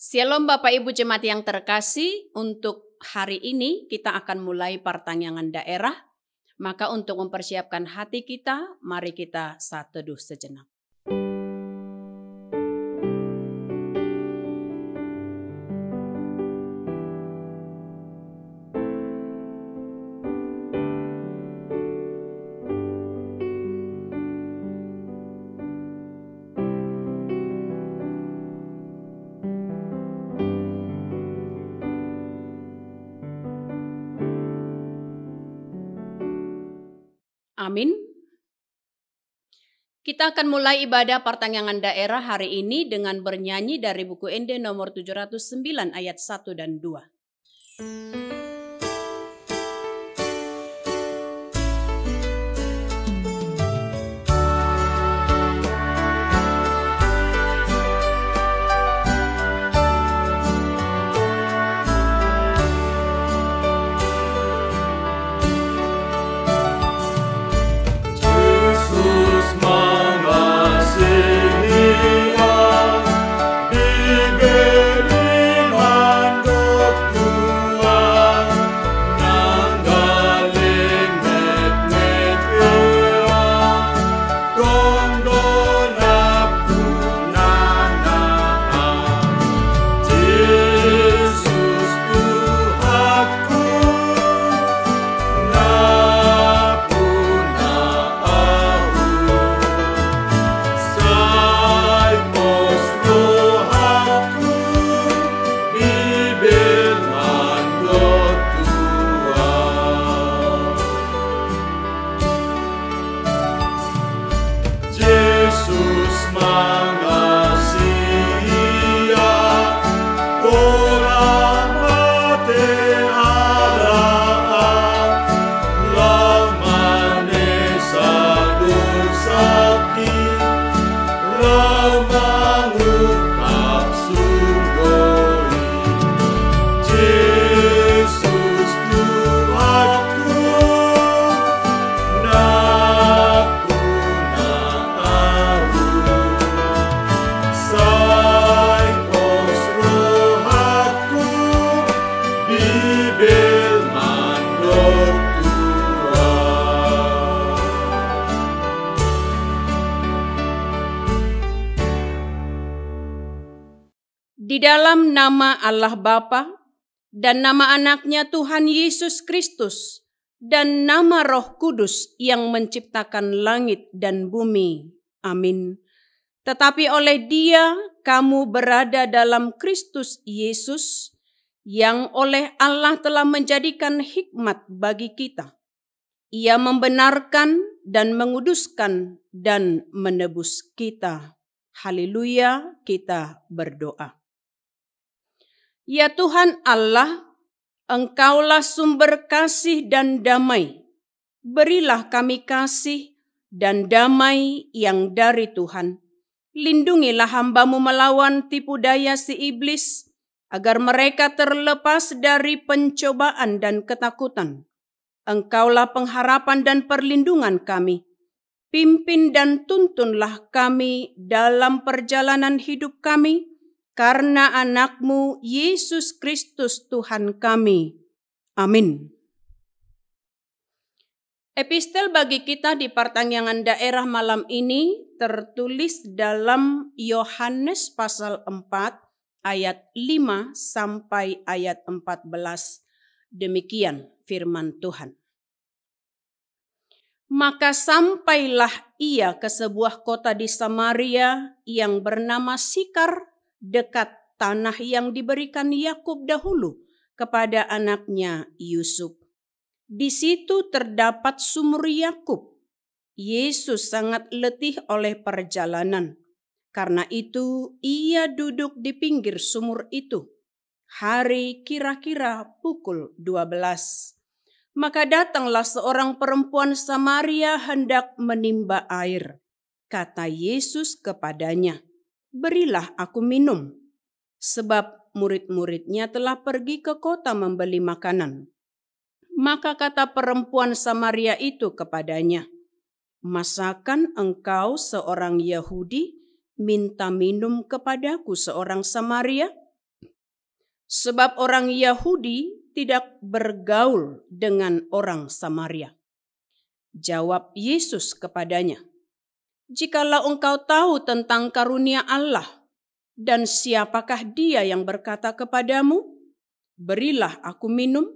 Shalom Bapak Ibu Jemaat yang terkasih, untuk hari ini kita akan mulai pertanyaan daerah. Maka untuk mempersiapkan hati kita, mari kita saat teduh sejenak. Amin. Kita akan mulai ibadah pertanyaan daerah hari ini dengan bernyanyi dari buku Ende nomor 709 ayat 1 dan 2. Di dalam nama Allah Bapa dan nama anaknya Tuhan Yesus Kristus dan nama Roh Kudus yang menciptakan langit dan bumi. Amin. Tetapi oleh Dia kamu berada dalam Kristus Yesus yang oleh Allah telah menjadikan hikmat bagi kita. Ia membenarkan dan menguduskan dan menebus kita. Haleluya, kita berdoa. Ya Tuhan Allah, Engkaulah sumber kasih dan damai. Berilah kami kasih dan damai yang dari Tuhan. Lindungilah hamba-Mu melawan tipu daya si iblis, agar mereka terlepas dari pencobaan dan ketakutan. Engkaulah pengharapan dan perlindungan kami. Pimpin dan tuntunlah kami dalam perjalanan hidup kami, karena anak-Mu Yesus Kristus Tuhan kami. Amin. Epistel bagi kita di pertanyaan daerah malam ini tertulis dalam Yohanes pasal 4 ayat 5 sampai ayat 14. Demikian firman Tuhan. Maka sampailah ia ke sebuah kota di Samaria yang bernama Sikar, dekat tanah yang diberikan Yakub dahulu kepada anaknya Yusuf. Di situ terdapat sumur Yakub. Yesus sangat letih oleh perjalanan. Karena itu ia duduk di pinggir sumur itu. Hari kira-kira pukul 12. Maka datanglah seorang perempuan Samaria hendak menimba air. Kata Yesus kepadanya, "Berilah aku minum." Sebab murid-muridnya telah pergi ke kota membeli makanan. Maka kata perempuan Samaria itu kepadanya, "Masakan engkau seorang Yahudi minta minum kepadaku seorang Samaria?" sebab orang Yahudi tidak bergaul dengan orang Samaria. Jawab Yesus kepadanya, "Jikalau engkau tahu tentang karunia Allah dan siapakah dia yang berkata kepadamu, 'Berilah aku minum,'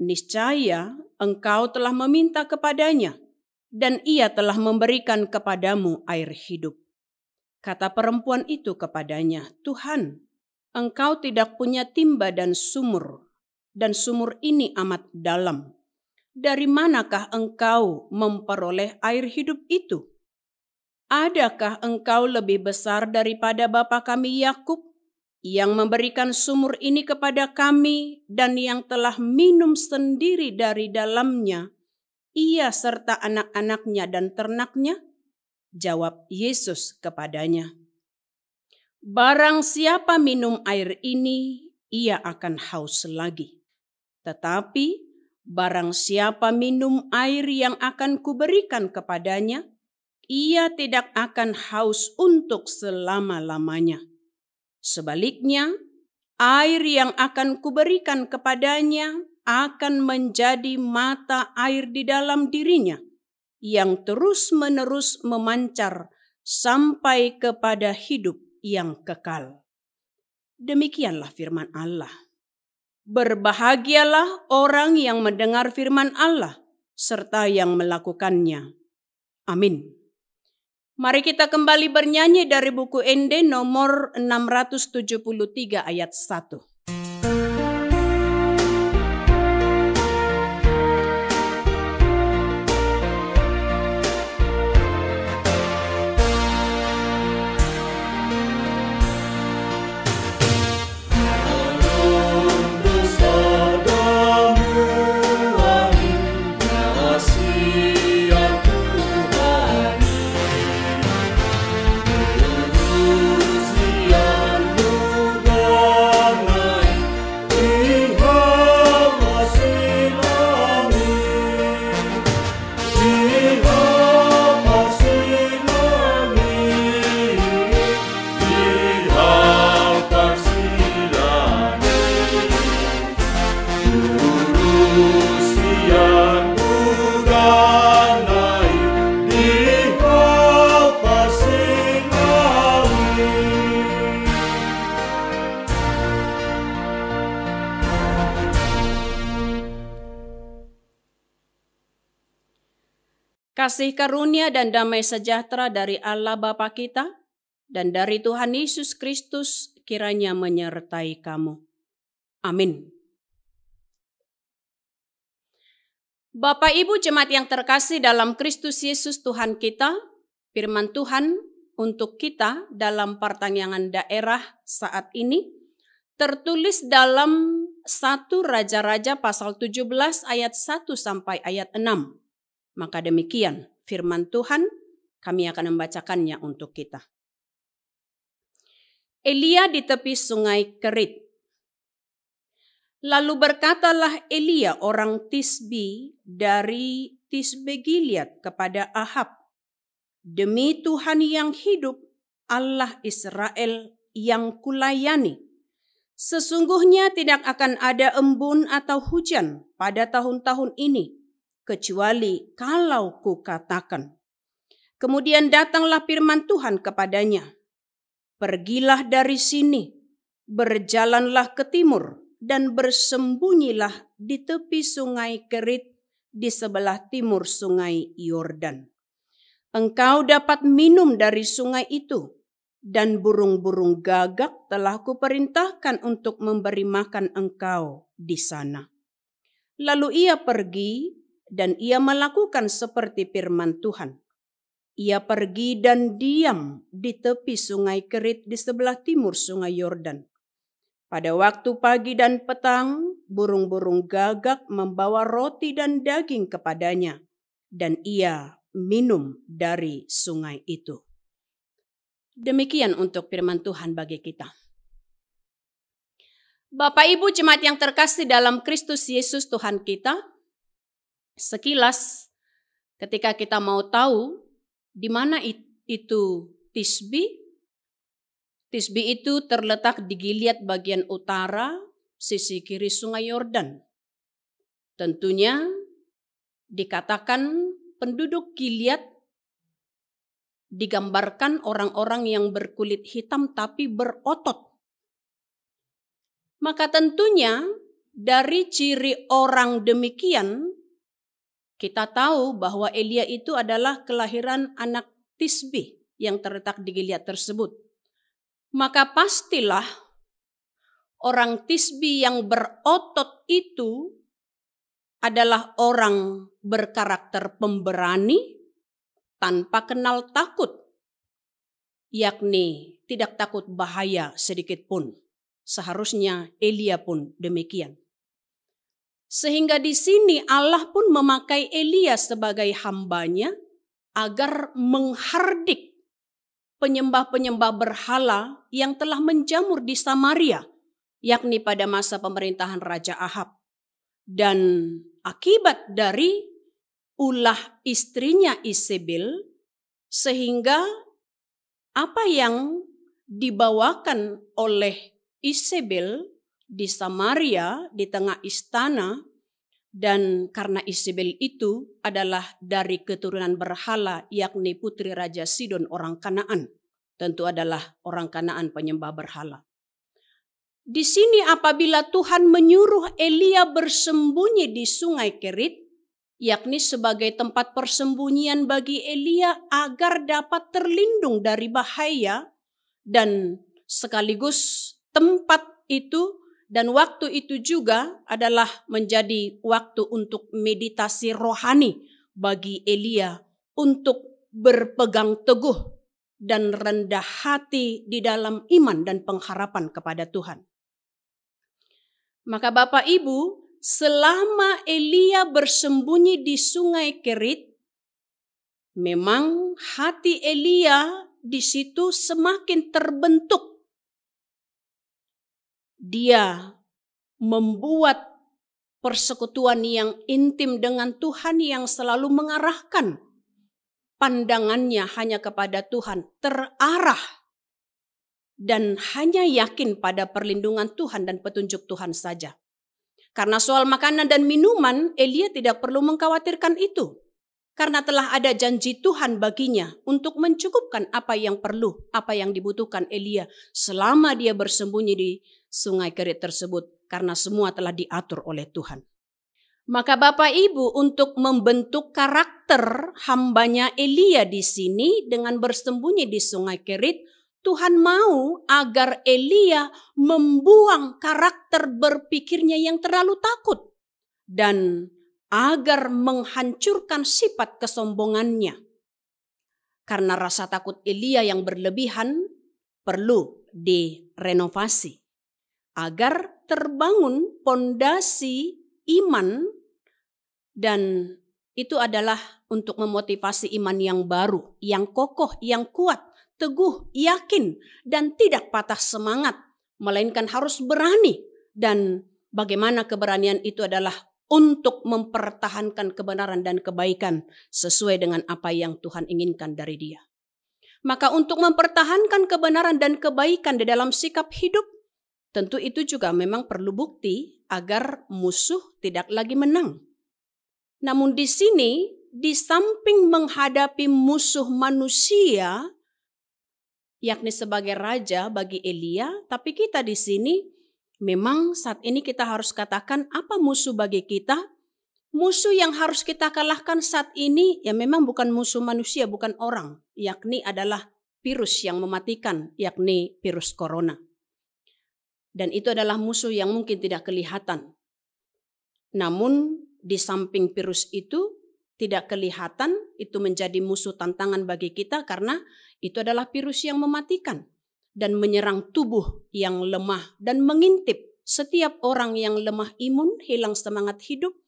niscaya engkau telah meminta kepadanya, dan ia telah memberikan kepadamu air hidup." Kata perempuan itu kepadanya, "Tuhan, engkau tidak punya timba dan sumur ini amat dalam. Dari manakah engkau memperoleh air hidup itu? Adakah engkau lebih besar daripada bapa kami Yakub, yang memberikan sumur ini kepada kami dan yang telah minum sendiri dari dalamnya, ia serta anak-anaknya dan ternaknya?" Jawab Yesus kepadanya, "Barang siapa minum air ini, ia akan haus lagi. Tetapi barang siapa minum air yang akan kuberikan kepadanya, ia tidak akan haus untuk selama-lamanya. Sebaliknya, air yang akan kuberikan kepadanya akan menjadi mata air di dalam dirinya, yang terus-menerus memancar sampai kepada hidup yang kekal." Demikianlah firman Allah. Berbahagialah orang yang mendengar firman Allah serta yang melakukannya. Amin. Mari kita kembali bernyanyi dari buku Ende nomor 673 ayat 1. Kasih karunia dan damai sejahtera dari Allah Bapa kita dan dari Tuhan Yesus Kristus kiranya menyertai kamu. Amin. Bapak Ibu jemaat yang terkasih dalam Kristus Yesus Tuhan kita, firman Tuhan untuk kita dalam pertanyaan daerah saat ini tertulis dalam 1 Raja-Raja pasal 17 ayat 1 sampai ayat 6. Maka demikian firman Tuhan, kami akan membacakannya untuk kita. Elia di tepi sungai Kerit. Lalu berkatalah Elia orang Tisbi dari Tisbe Gilead kepada Ahab, "Demi Tuhan yang hidup, Allah Israel yang kulayani, sesungguhnya tidak akan ada embun atau hujan pada tahun-tahun ini, kecuali kalau kukatakan." Kemudian datanglah firman Tuhan kepadanya, "Pergilah dari sini, berjalanlah ke timur, dan bersembunyilah di tepi sungai Kerit di sebelah timur sungai Yordan. Engkau dapat minum dari sungai itu, dan burung-burung gagak telah kuperintahkan untuk memberi makan engkau di sana." Lalu ia pergi dan ia melakukan seperti firman Tuhan. Ia pergi dan diam di tepi sungai Kerit di sebelah timur sungai Yordan. Pada waktu pagi dan petang, burung-burung gagak membawa roti dan daging kepadanya, dan ia minum dari sungai itu. Demikian untuk firman Tuhan bagi kita. Bapak Ibu jemaat yang terkasih dalam Kristus Yesus Tuhan kita, sekilas ketika kita mau tahu di mana itu Tisbi. Tisbi itu terletak di Gilead bagian utara sisi kiri Sungai Yordan. Tentunya dikatakan penduduk Gilead digambarkan orang-orang yang berkulit hitam tapi berotot. Maka tentunya dari ciri orang demikian, kita tahu bahwa Elia itu adalah kelahiran anak Tisbi yang terletak di Gilead tersebut. Maka pastilah orang Tisbi yang berotot itu adalah orang berkarakter pemberani tanpa kenal takut, yakni tidak takut bahaya sedikit pun. Seharusnya Elia pun demikian. Sehingga di sini Allah pun memakai Elia sebagai hambanya agar menghardik penyembah-penyembah berhala yang telah menjamur di Samaria, yakni pada masa pemerintahan Raja Ahab. Dan akibat dari ulah istrinya Isabel, sehingga apa yang dibawakan oleh Isabel di Samaria, di tengah istana, dan karena Isabel itu adalah dari keturunan berhala, yakni putri Raja Sidon orang Kanaan, tentu adalah orang Kanaan penyembah berhala. Di sini apabila Tuhan menyuruh Elia bersembunyi di Sungai Kerit, yakni sebagai tempat persembunyian bagi Elia agar dapat terlindung dari bahaya, dan sekaligus tempat itu dan waktu itu juga adalah menjadi waktu untuk meditasi rohani bagi Elia untuk berpegang teguh dan rendah hati di dalam iman dan pengharapan kepada Tuhan. Maka Bapak Ibu, selama Elia bersembunyi di Sungai Kerit, memang hati Elia di situ semakin terbentuk. Dia membuat persekutuan yang intim dengan Tuhan yang selalu mengarahkan pandangannya hanya kepada Tuhan, terarah dan hanya yakin pada perlindungan Tuhan dan petunjuk Tuhan saja. Karena soal makanan dan minuman, Elia tidak perlu mengkhawatirkan itu. Karena telah ada janji Tuhan baginya untuk mencukupkan apa yang perlu, apa yang dibutuhkan Elia selama dia bersembunyi di Sungai Kerit tersebut, karena semua telah diatur oleh Tuhan. Maka Bapak Ibu, untuk membentuk karakter hambanya Elia di sini dengan bersembunyi di Sungai Kerit, Tuhan mau agar Elia membuang karakter berpikirnya yang terlalu takut dan agar menghancurkan sifat kesombongannya. Karena rasa takut Elia yang berlebihan perlu direnovasi agar terbangun pondasi iman, dan itu adalah untuk memotivasi iman yang baru, yang kokoh, yang kuat, teguh, yakin, dan tidak patah semangat, melainkan harus berani. Dan bagaimana keberanian itu adalah untuk mempertahankan kebenaran dan kebaikan sesuai dengan apa yang Tuhan inginkan dari dia. Maka untuk mempertahankan kebenaran dan kebaikan di dalam sikap hidup, tentu itu juga memang perlu bukti agar musuh tidak lagi menang. Namun di sini, di samping menghadapi musuh manusia, yakni sebagai raja bagi Elia, tapi kita di sini memang saat ini kita harus katakan apa musuh bagi kita. Musuh yang harus kita kalahkan saat ini ya memang bukan musuh manusia, bukan orang, yakni adalah virus yang mematikan, yakni virus corona. Dan itu adalah musuh yang mungkin tidak kelihatan. Namun di samping virus itu tidak kelihatan, itu menjadi musuh tantangan bagi kita karena itu adalah virus yang mematikan dan menyerang tubuh yang lemah dan mengintip setiap orang yang lemah imun, hilang semangat hidup.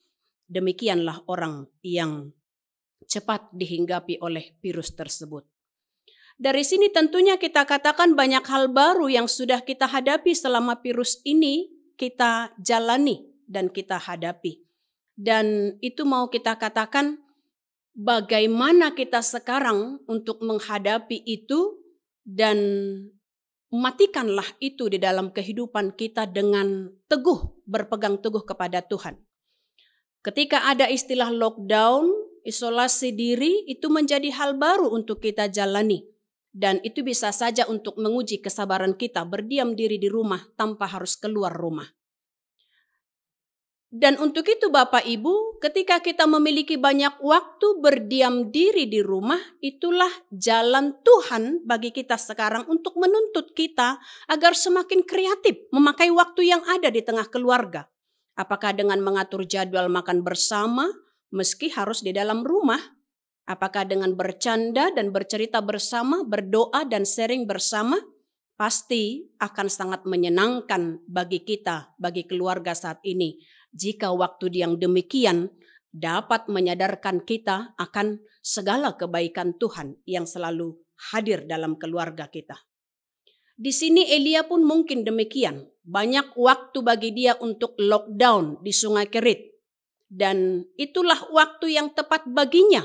Demikianlah orang yang cepat dihinggapi oleh virus tersebut. Dari sini tentunya kita katakan banyak hal baru yang sudah kita hadapi selama virus ini kita jalani dan kita hadapi. Dan itu mau kita katakan bagaimana kita sekarang untuk menghadapi itu dan matikanlah itu di dalam kehidupan kita dengan teguh, berpegang teguh kepada Tuhan. Ketika ada istilah lockdown, isolasi diri, itu menjadi hal baru untuk kita jalani. Dan itu bisa saja untuk menguji kesabaran kita berdiam diri di rumah tanpa harus keluar rumah. Dan untuk itu Bapak Ibu, ketika kita memiliki banyak waktu berdiam diri di rumah, itulah jalan Tuhan bagi kita sekarang untuk menuntut kita agar semakin kreatif memakai waktu yang ada di tengah keluarga. Apakah dengan mengatur jadwal makan bersama meski harus di dalam rumah? Apakah dengan bercanda dan bercerita bersama, berdoa dan sharing bersama? Pasti akan sangat menyenangkan bagi kita, bagi keluarga saat ini. Jika waktu yang demikian dapat menyadarkan kita akan segala kebaikan Tuhan yang selalu hadir dalam keluarga kita. Di sini Elia pun mungkin demikian. Banyak waktu bagi dia untuk lockdown di Sungai Kerit. Dan itulah waktu yang tepat baginya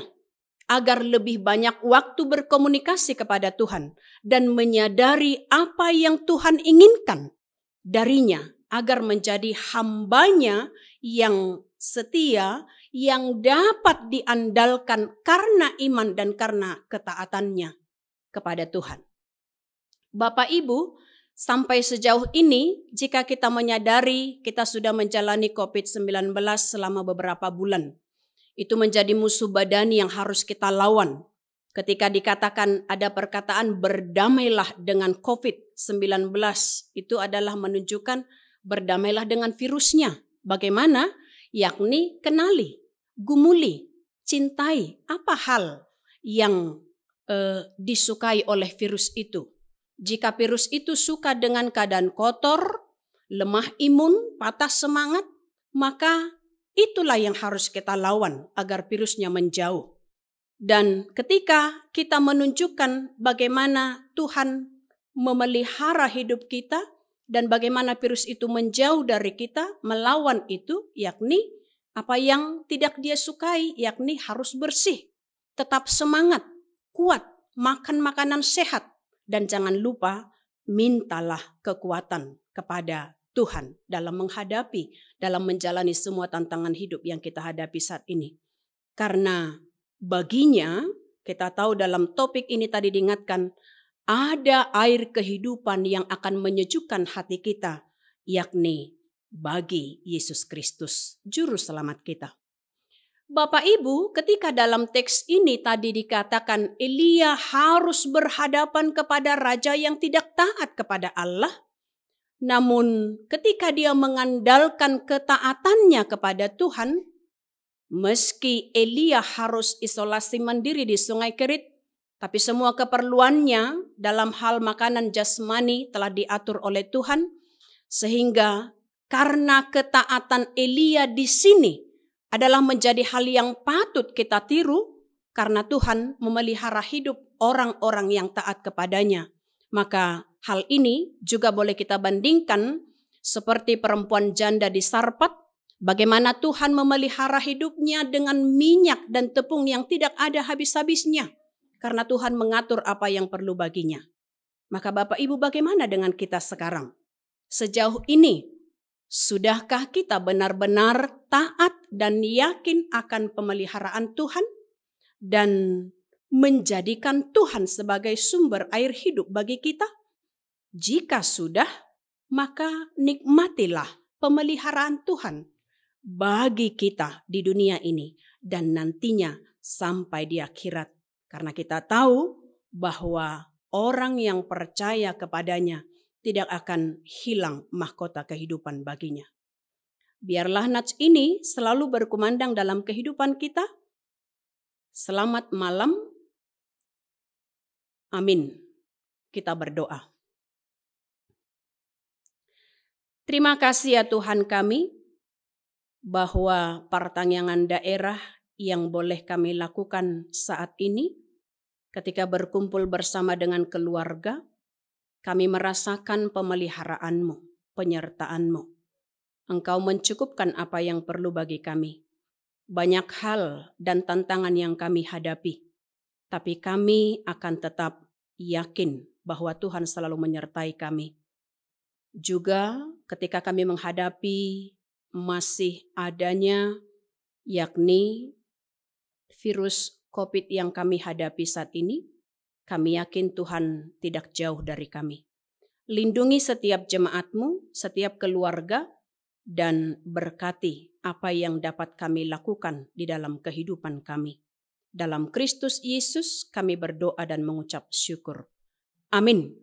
agar lebih banyak waktu berkomunikasi kepada Tuhan dan menyadari apa yang Tuhan inginkan darinya agar menjadi hambanya yang setia, yang dapat diandalkan karena iman dan karena ketaatannya kepada Tuhan. Bapak Ibu, sampai sejauh ini jika kita menyadari kita sudah menjalani COVID-19 selama beberapa bulan, itu menjadi musuh badani yang harus kita lawan. Ketika dikatakan ada perkataan berdamailah dengan COVID-19, itu adalah menunjukkan berdamailah dengan virusnya. Bagaimana? Yakni kenali, gumuli, cintai apa hal yang disukai oleh virus itu. Jika virus itu suka dengan keadaan kotor, lemah imun, patah semangat, maka itulah yang harus kita lawan agar virusnya menjauh. Dan ketika kita menunjukkan bagaimana Tuhan memelihara hidup kita dan bagaimana virus itu menjauh dari kita, melawan itu, yakni apa yang tidak dia sukai, yakni harus bersih, tetap semangat, kuat, makan makanan sehat, dan jangan lupa mintalah kekuatan kepada Tuhan dalam menghadapi, dalam menjalani semua tantangan hidup yang kita hadapi saat ini. Karena baginya, kita tahu dalam topik ini tadi diingatkan, ada air kehidupan yang akan menyejukkan hati kita, yakni bagi Yesus Kristus, Juru Selamat kita. Bapak Ibu, ketika dalam teks ini tadi dikatakan Elia harus berhadapan kepada raja yang tidak taat kepada Allah, namun ketika dia mengandalkan ketaatannya kepada Tuhan, meski Elia harus isolasi mandiri di Sungai Kerit, tapi semua keperluannya dalam hal makanan jasmani telah diatur oleh Tuhan, sehingga karena ketaatan Elia di sini adalah menjadi hal yang patut kita tiru, karena Tuhan memelihara hidup orang-orang yang taat kepadanya. Maka hal ini juga boleh kita bandingkan seperti perempuan janda di Sarpat, bagaimana Tuhan memelihara hidupnya dengan minyak dan tepung yang tidak ada habis-habisnya, karena Tuhan mengatur apa yang perlu baginya. Maka Bapak Ibu, bagaimana dengan kita sekarang? Sejauh ini, sudahkah kita benar-benar taat dan yakin akan pemeliharaan Tuhan dan menjadikan Tuhan sebagai sumber air hidup bagi kita? Jika sudah, maka nikmatilah pemeliharaan Tuhan bagi kita di dunia ini dan nantinya sampai di akhirat. Karena kita tahu bahwa orang yang percaya kepadanya tidak akan hilang mahkota kehidupan baginya. Biarlah nats ini selalu berkumandang dalam kehidupan kita. Selamat malam. Amin. Kita berdoa. Terima kasih ya Tuhan kami, bahwa pertanyaan daerah yang boleh kami lakukan saat ini, ketika berkumpul bersama dengan keluarga, kami merasakan pemeliharaanmu, penyertaanmu. Engkau mencukupkan apa yang perlu bagi kami. Banyak hal dan tantangan yang kami hadapi, tapi kami akan tetap yakin bahwa Tuhan selalu menyertai kami. Juga ketika kami menghadapi masih adanya yakni virus COVID yang kami hadapi saat ini, kami yakin Tuhan tidak jauh dari kami. Lindungi setiap jemaat-Mu, setiap keluarga, dan berkati apa yang dapat kami lakukan di dalam kehidupan kami. Dalam Kristus Yesus kami berdoa dan mengucap syukur. Amin.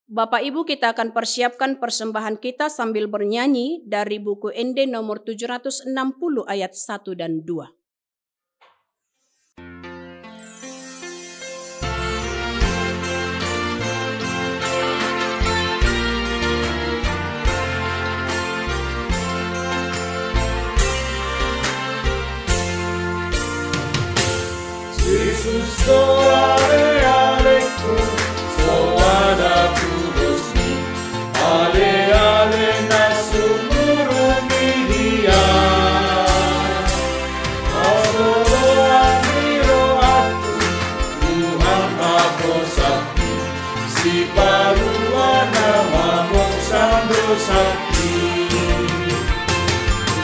Bapak Ibu, kita akan persiapkan persembahan kita sambil bernyanyi dari buku ND nomor 760 ayat 1 dan 2. Yesus soare aleku, soada kudusni, ale ale nasumurumi dia. Asolo amiro aku, Tuhan aku sakti, si paruana mamong sando sakti.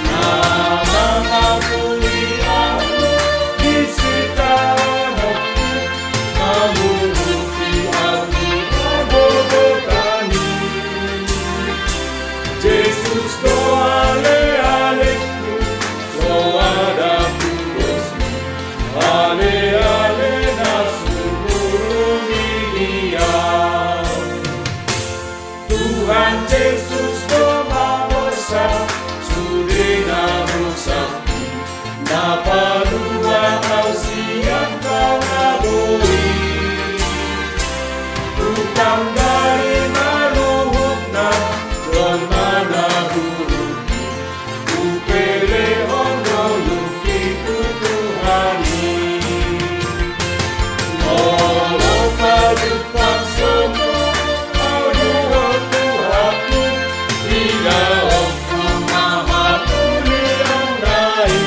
Nama aku liamu, Jesus doale aleku, soada kudusni, ale ale nasumurumi dia. Tuhan Yesus domamosa, sudena musakti, napadua ausian kawaboi. Utang dari maluhukna, mana buruki, upele ondo luki tutuhani. Olo padupang somo, auduho tuhaku, ila oku mahapuni andai.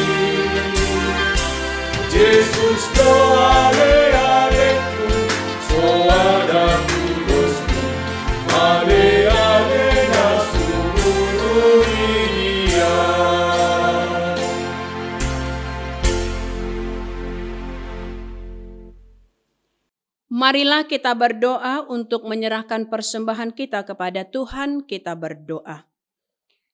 Jesus doale aleku, soada kudusku, ale ale nasumurumi dia. Marilah kita berdoa untuk menyerahkan persembahan kita kepada Tuhan. Kita berdoa.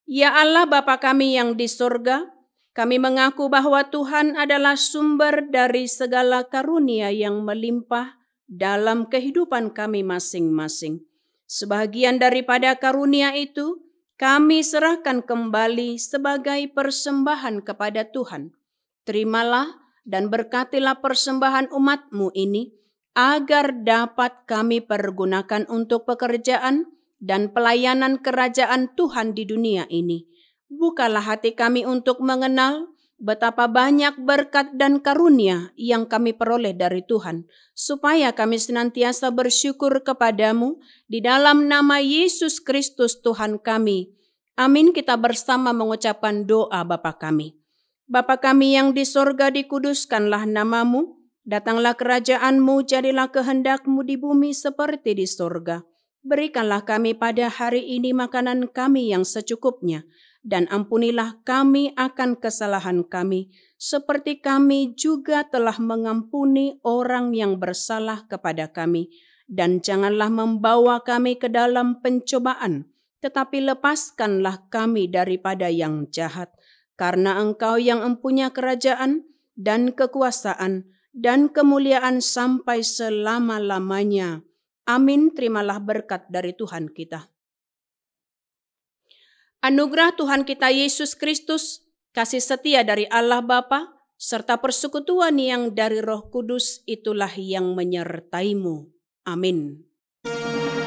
Ya Allah Bapa kami yang di surga, kami mengaku bahwa Tuhan adalah sumber dari segala karunia yang melimpah dalam kehidupan kami masing-masing. Sebagian daripada karunia itu kami serahkan kembali sebagai persembahan kepada Tuhan. Terimalah dan berkatilah persembahan umat-Mu ini, agar dapat kami pergunakan untuk pekerjaan dan pelayanan kerajaan Tuhan di dunia ini. Bukalah hati kami untuk mengenal betapa banyak berkat dan karunia yang kami peroleh dari Tuhan, supaya kami senantiasa bersyukur kepadamu di dalam nama Yesus Kristus Tuhan kami. Amin. Kita bersama mengucapkan doa Bapa kami. Bapa kami yang di sorga, dikuduskanlah namamu. Datanglah kerajaan-Mu, jadilah kehendak-Mu di bumi seperti di sorga. Berikanlah kami pada hari ini makanan kami yang secukupnya, dan ampunilah kami akan kesalahan kami, seperti kami juga telah mengampuni orang yang bersalah kepada kami. Dan janganlah membawa kami ke dalam pencobaan, tetapi lepaskanlah kami daripada yang jahat. Karena Engkau yang empunya kerajaan dan kekuasaan dan kemuliaan sampai selama-lamanya. Amin. Terimalah berkat dari Tuhan kita. Anugerah Tuhan kita Yesus Kristus, kasih setia dari Allah Bapa, serta persekutuan yang dari Roh Kudus, itulah yang menyertai-Mu. Amin. Amin.